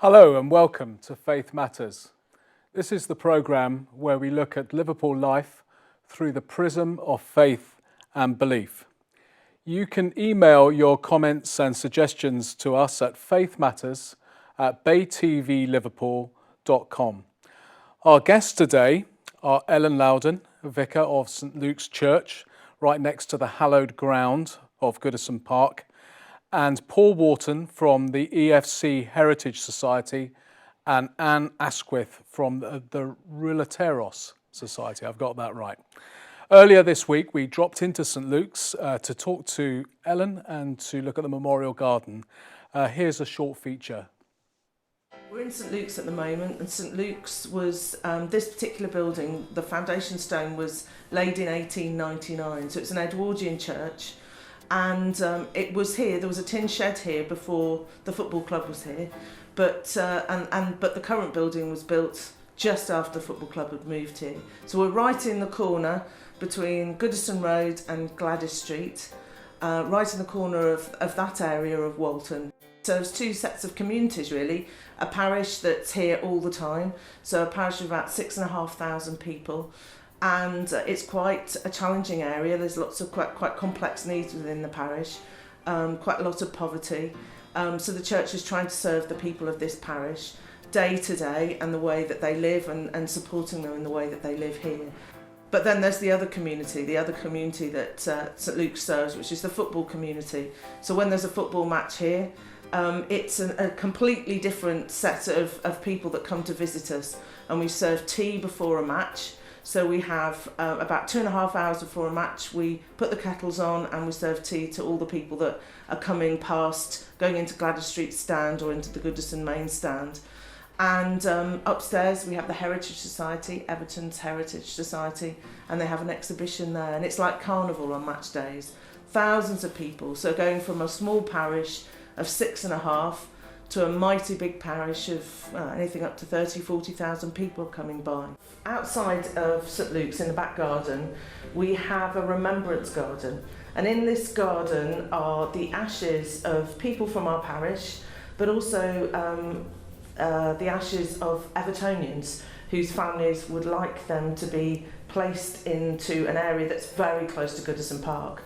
Hello and welcome to Faith Matters. This is the programme where we look at Liverpool life through the prism of faith and belief. You can email your comments and suggestions to us at faithmatters@baytvliverpool.com. Our guests today are Ellen Loudon, Vicar of St Luke's Church, right next to the hallowed ground of Goodison Park, and Paul Wharton from the EFC Heritage Society, and Anne Asquith from the Relateros Society. I've got that right. Earlier this week, we dropped into St Luke's to talk to Ellen and to look at the Memorial Garden. Here's a short feature. We're in St Luke's at the moment, and St Luke's was, this particular building, the foundation stone was laid in 1899, so it's an Edwardian church. And it was here. There was a tin shed here before the football club was here, but the current building was built just after the football club had moved here. So we're right in the corner between Goodison Road and Gladys Street, right in the corner of that area of Wharton. So there's two sets of communities really. A parish that's here all the time, so a parish of about 6,500 people. And it's quite a challenging area. There's lots of quite complex needs within the parish, quite a lot of poverty. So the church is trying to serve the people of this parish day to day and the way that they live and supporting them in the way that they live here. But then there's the other community that St Luke's serves, which is the football community. So when there's a football match here, it's a completely different set of people that come to visit us. And we serve tea before a match. So we have about 2.5 hours before a match, we put the kettles on and we serve tea to all the people that are coming past, going into Gladys Street stand or into the Goodison main stand. And upstairs we have the Heritage Society, Everton's Heritage Society, and they have an exhibition there. And it's like carnival on match days. Thousands of people, so going from a small parish of 6.5 to a mighty big parish of anything up to 40,000 people coming by. Outside of St Luke's in the back garden, we have a remembrance garden. And in this garden are the ashes of people from our parish, but also the ashes of Evertonians whose families would like them to be placed into an area that's very close to Goodison Park.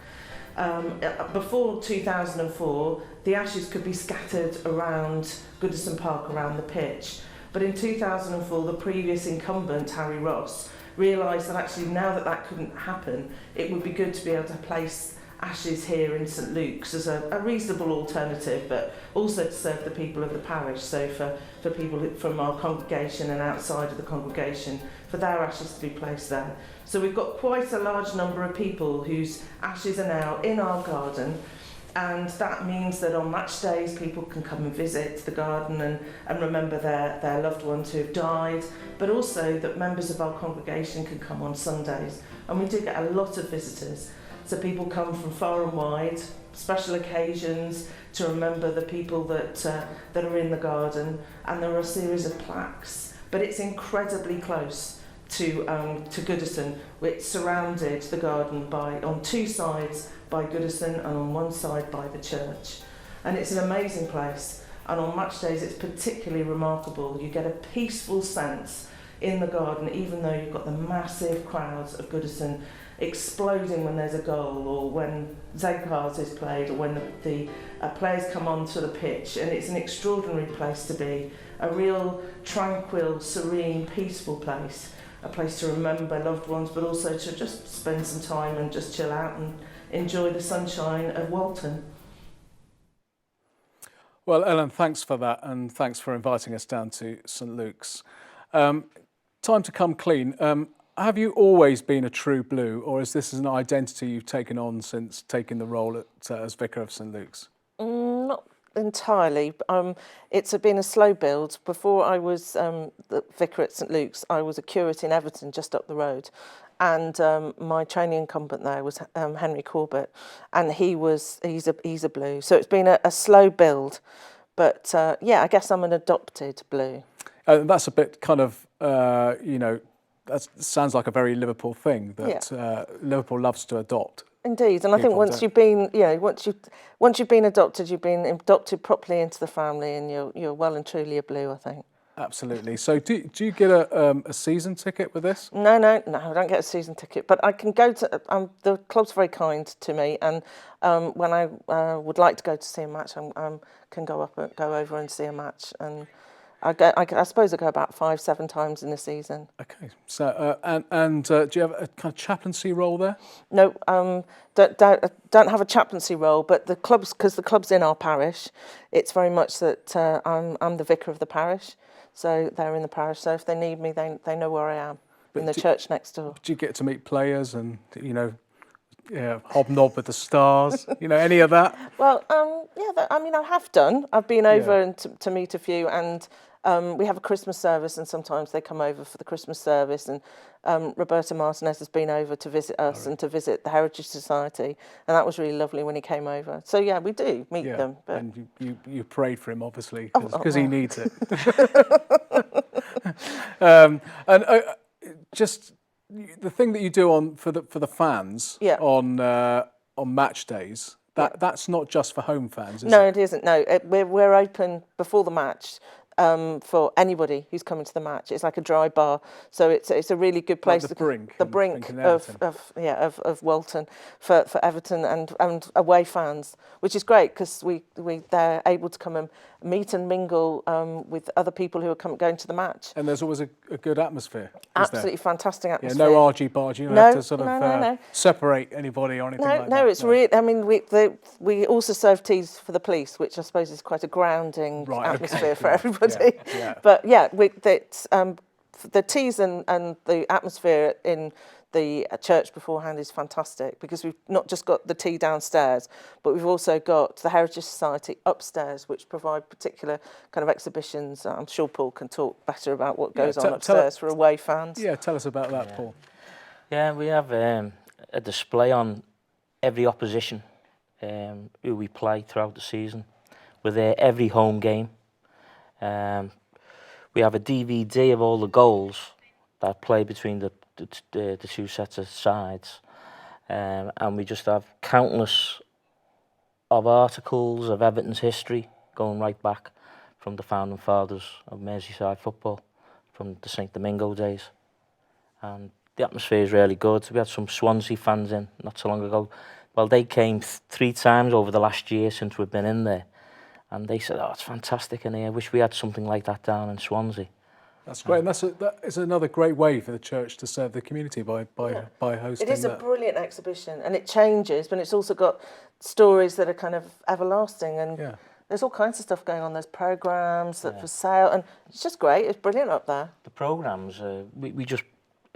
Before 2004, the ashes could be scattered around Goodison Park, around the pitch. But in 2004, the previous incumbent, Harry Ross, realised that actually now that couldn't happen, it would be good to be able to place ashes here in St Luke's as a reasonable alternative, but also to serve the people of the parish. So for people from our congregation and outside of the congregation, for their ashes to be placed there. So we've got quite a large number of people whose ashes are now in our garden, and that means that on match days people can come and visit the garden and remember their loved ones who have died, but also that members of our congregation can come on Sundays. And we do get a lot of visitors. So people come from far and wide, special occasions to remember the people that are in the garden, and there are a series of plaques. But it's incredibly close to Goodison, which surrounded the garden on two sides by Goodison and on one side by the church. And it's an amazing place. And on match days, it's particularly remarkable. You get a peaceful sense in the garden, even though you've got the massive crowds of Goodison exploding when there's a goal or when Zegcars is played or when the players come onto the pitch. And it's an extraordinary place to be, a real tranquil, serene, peaceful place, a place to remember loved ones, but also to just spend some time and just chill out and enjoy the sunshine of Wharton. Well, Ellen, thanks for that, and thanks for inviting us down to St Luke's. Time to come clean. Have you always been a true blue, or is this an identity you've taken on since taking the role as Vicar of St Luke's? Not entirely. It's been a slow build. Before I was the Vicar at St Luke's, I was a curate in Everton, just up the road. And my training incumbent there was Henry Corbett, and he's a blue. So it's been a slow build, but I guess I'm an adopted blue. That's a bit kind of, that sounds like a very Liverpool thing, that Liverpool loves to adopt Indeed, and I think once you've been, once you've been adopted, you've been adopted properly into the family, and you're well and truly a Blue, I think. Absolutely. So do you get a season ticket with this? No, I don't get a season ticket, but I can go to. The club's very kind to me, and when I would like to go to see a match, I can go over and see a match, and I suppose I go about 5-7 times in the season. Okay. So do you have a kind of chaplaincy role there? No, don't have a chaplaincy role, but the clubs, because the club's in our parish, it's very much that I'm the vicar of the parish, so they're in the parish. So if they need me, they know where I am in the church next door. Do you get to meet players and hobnob with the stars? Any of that? Well, I have done. I've been over and to meet a few, and we have a Christmas service, and sometimes they come over for the Christmas service, and Roberto Martinez has been over to visit us and to visit the Heritage Society, and that was really lovely when he came over. So yeah, we do meet them. But... And you prayed for him, obviously, because he needs it. Just the thing that you do for the fans on match days. That's not just for home fans, is it? No, it isn't. No, we're open before the match. For anybody who's coming to the match, it's like a dry bar, so it's a really good place. Like the brink of Wharton for Everton and away fans, which is great because they're able to come and meet and mingle with other people who are going to the match. And there's always a good atmosphere. Absolutely fantastic atmosphere. No argy-bargy. You don't have to sort of separate anybody or anything like that. No, it's really. I mean, we also serve teas for the police, which I suppose is quite a grounding atmosphere for everybody. But the teas and the atmosphere in the church beforehand is fantastic, because we've not just got the tea downstairs, but we've also got the Heritage Society upstairs, which provide particular kind of exhibitions. I'm sure Paul can talk better about what goes on upstairs for away fans. Yeah, tell us about that, Paul. Yeah, we have a display on every opposition who we play throughout the season. We're there every home game. We have a DVD of all the goals that play between the two sets of sides, and we just have countless of articles of Everton's history going right back from the founding fathers of Merseyside football, from the St Domingo days, and the atmosphere is really good. We had some Swansea fans in not so long ago. Well, they came 3 times over the last year since we've been in there. And they said, "Oh, it's fantastic in here. I wish we had something like that down in Swansea." That's great, and that is another great way for the church to serve the community by hosting. It is a brilliant exhibition, and it changes, but it's also got stories that are kind of everlasting, and there's all kinds of stuff going on. There's programmes that for sale, and it's just great. It's brilliant up there. The programmes we just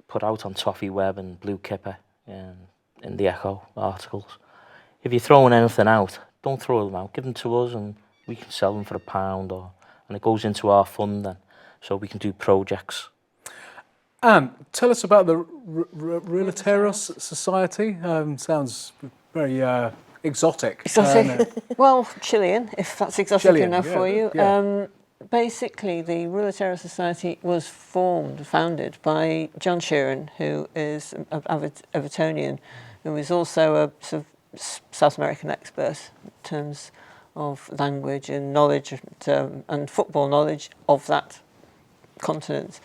put out on Toffee Web and Blue Kipper in the Echo articles. If you're throwing anything out, don't throw them out. Give them to us, and we can sell them for £1, and it goes into our fund then, so we can do projects. Anne, tell us about the Realiteros Society. Sounds very exotic. Well, Chilean, if that's exotic enough for you. Yeah. Basically, the Realiteros Society was founded by John Sheeran, who is an avid Evertonian, who is also a sort of South American expert in terms of language and knowledge and football knowledge of that continent.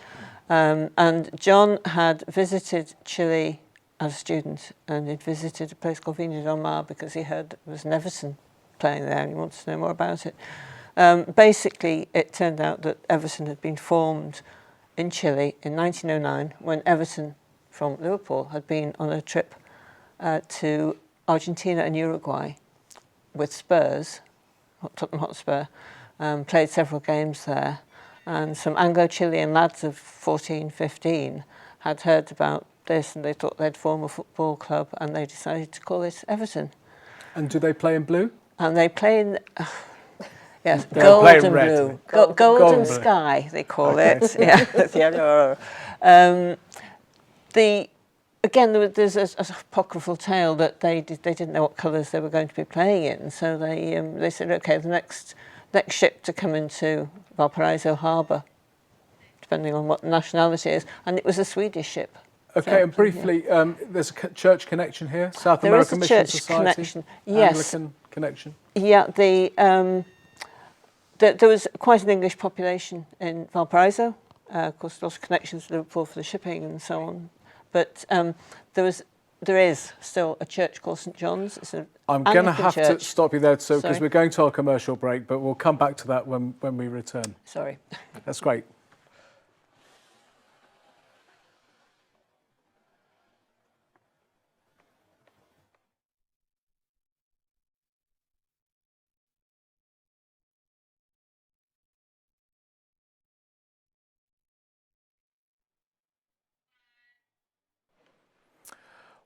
And John had visited Chile as a student, and he'd visited a place called Viña del Mar because he heard there was an Everton playing there and he wanted to know more about it. Basically, it turned out that Everton had been formed in Chile in 1909 when Everton from Liverpool had been on a trip to Argentina and Uruguay with Spurs, Tottenham Hotspur, played several games there, and some Anglo-Chilean lads of 14, 15 had heard about this, and they thought they'd form a football club, and they decided to call it Everton. And do they play in blue? And they play in yes, gold and blue, golden sky they call it. Again, there's a apocryphal tale that they didn't know what colours they were going to be playing in, so they said, okay, the next ship to come into Valparaiso Harbour, depending on what nationality it is, and it was a Swedish ship. Okay, and Exactly, briefly, there's a church connection here, South There is American a Mission church Society, connection. Yes. Anglican connection. Yeah, there was quite an English population in Valparaiso. Of course, lots of connections to Liverpool for the shipping and so on. But there is still a church called St John's. It's an I'm going to Anglican have church. to stop you there, because Sorry. we're going to our commercial break, but we'll come back to that when we return. Sorry. That's great.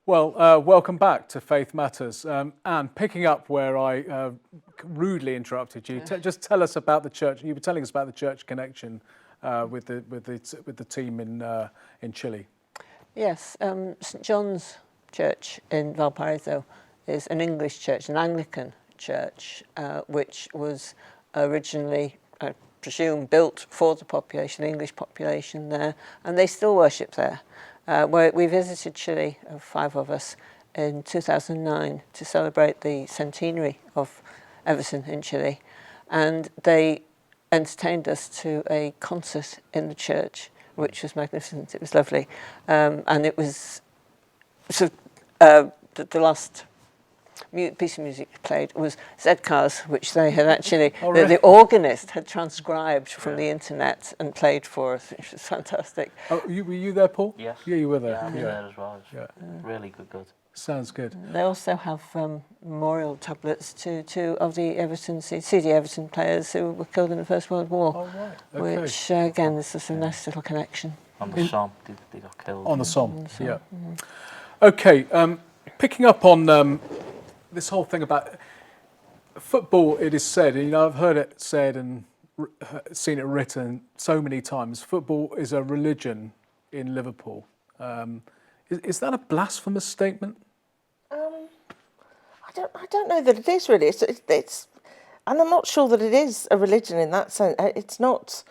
Well, welcome back to Faith Matters. Anne, picking up where I rudely interrupted you, just tell us about the church. You were telling us about the church connection with the team in Chile. Yes, St John's Church in Valparaiso is an English church, an Anglican church, which was originally, I presume, built for the population, English population there, and they still worship there. We visited Chile, 5 of us, in 2009 to celebrate the centenary of Everton in Chile, and they entertained us to a concert in the church, which was magnificent. It was lovely, and it was sort of, the last piece of music played was Zedcars, which they had actually, the organist had transcribed from the internet and played for us, which was fantastic. Oh, were you there, Paul? Yes. Yeah, you were there. Yeah, I was there as well. It's really good. Sounds good. They also have memorial tablets to two of the CD Everton players who were killed in the First World War. Oh, right. Okay. Which, again, is just a nice little connection. On the Somme, they got killed. On the Somme, yeah. Okay, picking up on this whole thing about football, it is said, I've heard it said and seen it written so many times, football is a religion in Liverpool. Is that a blasphemous statement? I don't know that it is really. It's and I'm not sure that it is a religion in that sense. It's not.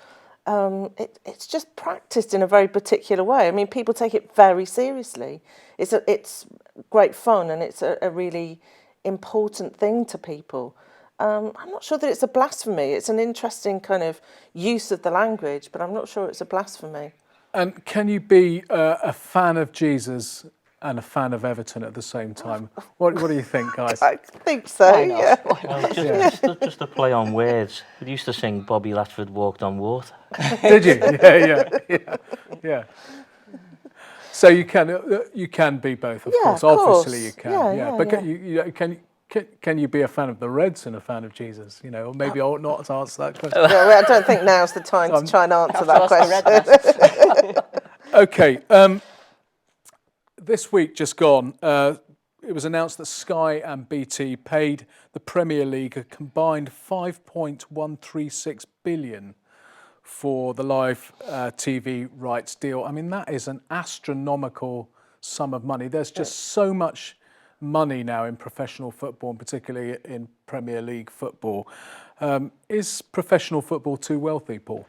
It's just practiced in a very particular way. I mean, people take it very seriously. It's great fun, and it's a really important thing to people. I'm not sure that it's a blasphemy. It's an interesting kind of use of the language, but I'm not sure it's a blasphemy. And can you be a fan of Jesus and a fan of Everton at the same time? What do you think, guys? I think so, yeah. Well, just to play on words, we used to sing Bobby Latford walked on water. Did you? Yeah. So you can be both, of course. Obviously you can. But can you be a fan of the Reds and a fan of Jesus? Or maybe I ought not to answer that question. Well, I don't think now's the time to try and answer that question. Okay. This week just gone, it was announced that Sky and BT paid the Premier League a combined $5.136 billion for the live TV rights deal. I mean, that is an astronomical sum of money. There's just so much money now in professional football, and particularly in Premier League football. Is professional football too wealthy, Paul?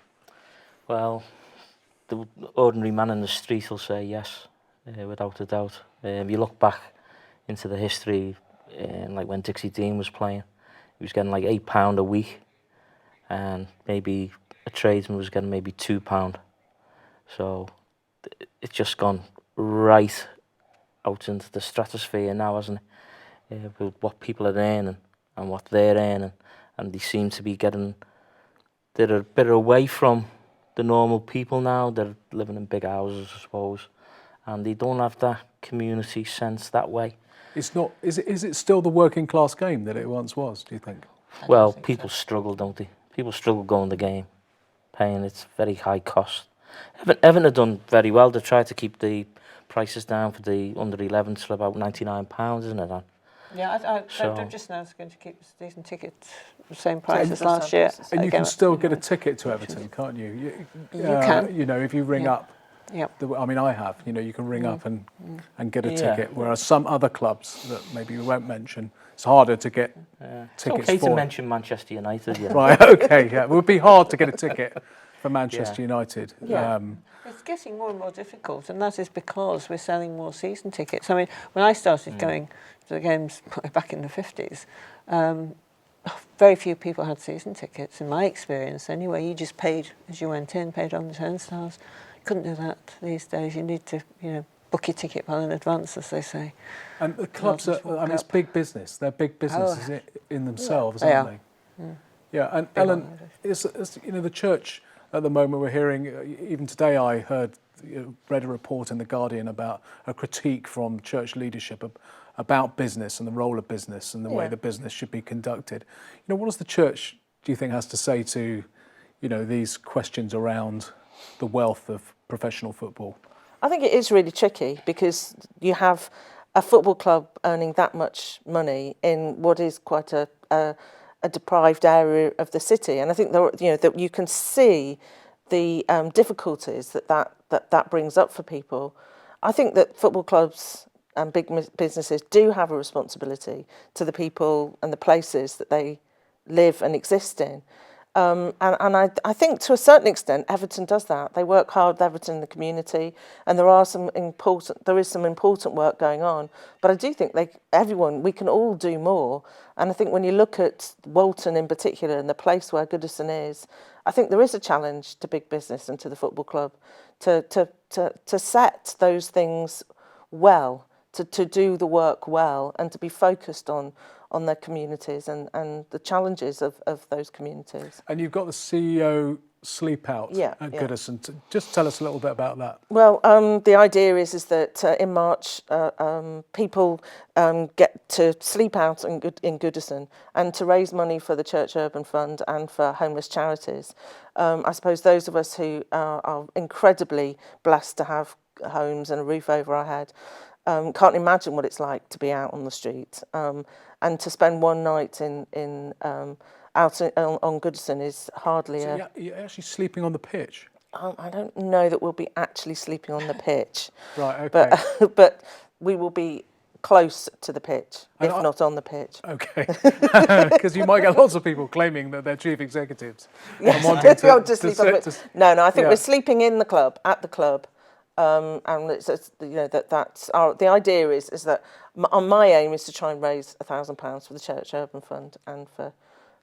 Well, the ordinary man in the street will say yes, without a doubt. If you look back into the history, like when Dixie Dean was playing, he was getting like £8 a week, and maybe a tradesman was getting maybe £2. So it's just gone right out into the stratosphere now, hasn't it? With what people are earning and what they're earning, and they seem to be they're a bit away from the normal people now. They're living in big houses, I suppose, and they don't have that community sense that way. It's not. Is it still the working class game that it once was? Do you think? Well, people struggle, don't they? People struggle going the game, paying its very high cost. Everton have done very well. They've tried to keep the prices down for the under 11s to about £99, isn't it, Anne? Yeah, So- they're just now going to keep the season ticket the same price as last year. And you Again, can still get a ticket to Everton, can't you? You can. If you ring up. Yep. I mean, I have. You can ring up and get a Yeah. ticket. Whereas some other clubs that maybe we won't mention, it's harder to get It's tickets okay for. to mention Manchester United, yeah. Right. Okay. Yeah. It would be hard to get a ticket for Manchester United. Yeah. It's getting more and more difficult, and that is because we're selling more season tickets. I mean, when I started going to the games back in the 50s, very few people had season tickets, in my experience anyway. You just paid as you went in, paid on the turnstiles. Couldn't do that these days. You need to, book your ticket well in advance, as they say. And the clubs are, I mean, it's big business. They're big businesses in themselves, they aren't they? Yeah, and Ellen, is the church at the moment, we're hearing, even today I read a report in The Guardian about a critique from church leadership about business and the role of business and the way the business should be conducted. What does the church, do you think, has to say to, these questions around the wealth of professional football? I think it is really tricky because you have a football club earning that much money in what is quite a deprived area of the city, and I think that you can see the difficulties that brings up for people. I think that football clubs and big businesses do have a responsibility to the people and the places that they live and exist in. And I think to a certain extent Everton does that. They work hard with Everton in the community, and there is some important work going on. But I do think we can all do more. And I think when you look at Wharton in particular and the place where Goodison is, I think there is a challenge to big business and to the football club to set those things well, to do the work well, and to be focused on their communities and the challenges of those communities. And you've got the CEO sleep out at Goodison. Just tell us a little bit about that. Well, the idea is that in March people get to sleep out in Goodison and to raise money for the Church Urban Fund and for homeless charities. I suppose those of us who are incredibly blessed to have homes and a roof over our head can't imagine what it's like to be out on the street. And to spend one night out on Goodison is hardly you're actually sleeping on the pitch? I don't know that we'll be actually sleeping on the pitch. Right, okay. But we will be close to the pitch, if not on the pitch. Okay. Because you might get lots of people claiming that they're chief executives. Yes, sleep on the pitch. No, I think we're sleeping in the club, at the club. And the idea is that my aim is to try and raise £1,000 for the Church Urban Fund and for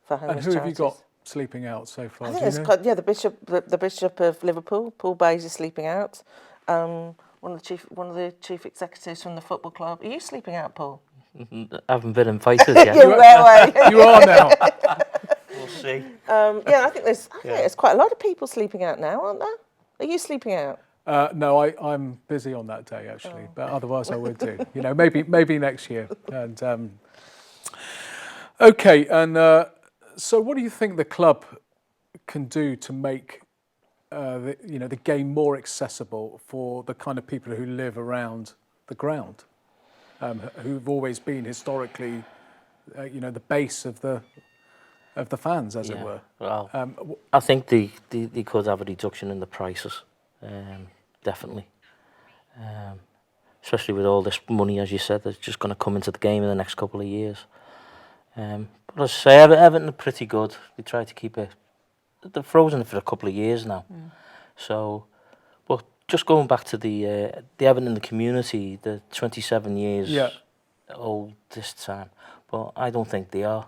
homeless charities. And who have you got sleeping out so far? I think the Bishop of Liverpool, Paul Bayes, is sleeping out. One of the chief executives from the football club. Are you sleeping out, Paul? I haven't been invited yet. You are now. We'll see. I think there's quite a lot of people sleeping out now, aren't there? Are you sleeping out? No, I'm busy on that day actually, but otherwise I would do. Maybe next year. And okay, and so what do you think the club can do to make the game more accessible for the kind of people who live around the ground, who've always been historically, the base of the fans, as it were? Well, I think they could have a reduction in the prices. Definitely, especially with all this money, as you said, that's just going to come into the game in the next couple of years. But as I say, Everton are pretty good. They try to keep it. They've frozen it for a couple of years now. So, but just going back to the Everton in the community, the 27 years old this time, but I don't think they are.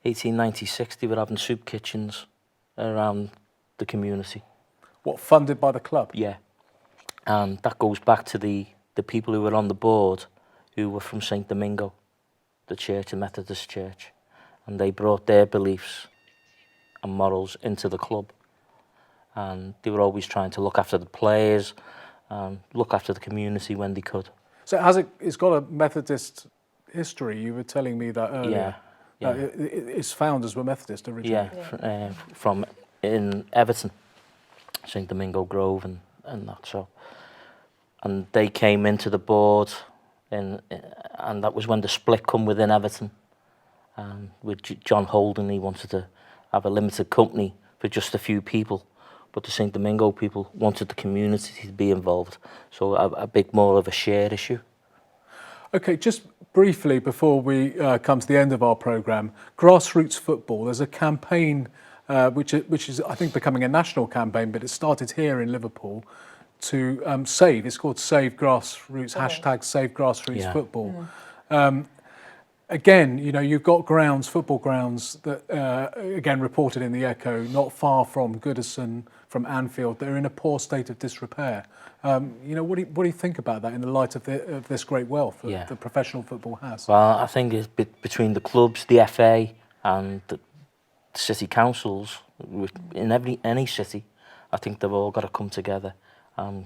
1896, they were having soup kitchens around the community. What, funded by the club? Yeah. And that goes back to the people who were on the board who were from St. Domingo, the church, a Methodist church. And they brought their beliefs and morals into the club. And they were always trying to look after the players and look after the community when they could. So it's got a Methodist history. You were telling me that earlier. Yeah. Its founders were Methodist originally. Yeah, from in Everton. St. Domingo Grove and that, so. And they came into the board, and that was when the split come within Everton. And with John Holden, he wanted to have a limited company for just a few people, but the St. Domingo people wanted the community to be involved, so a big more of a shared issue. Okay, just briefly before we come to the end of our programme, grassroots football, there's a campaign which is I think becoming a national campaign, but it started here in Liverpool to save. It's called Save Grassroots, hashtag Save Grassroots Football. Again, you know, you've got grounds, football grounds that, again, reported in the Echo, not far from Goodison, from Anfield. They're in a poor state of disrepair. You know, what do you think about that in the light of this great wealth that professional football has? Well, I think it's between the clubs, the FA, and the city councils in any city. I think they've all got to come together and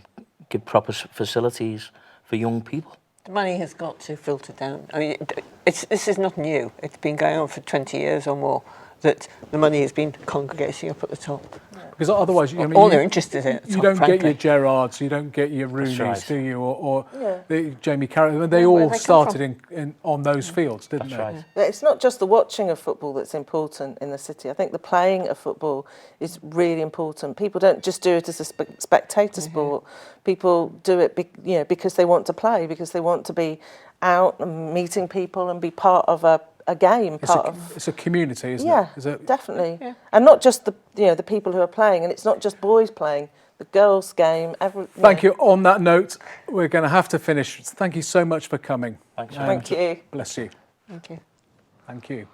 give proper facilities for young people. The money has got to filter down. I mean, this is not new. It's been going on for 20 years or more, that the money has been congregating up at the top. Because otherwise, I mean, all they're interested in. You don't get your Gerrards, you don't get your Rooneys, do you? Or the Jamie Carragher. They all started on those fields, didn't they? Right. It's not just the watching of football that's important in the city. I think the playing of football is really important. People don't just do it as a spectator sport. People do it, because they want to play, because they want to be out and meeting people and be part of a game. It's a community, isn't it? Is it? Definitely. Yeah. And not just the people who are playing, and it's not just boys playing. The girls' game. Thank you. On that note, we're going to have to finish. Thank you so much for coming. Thanks. Thank you. Bless you. Thank you. Thank you.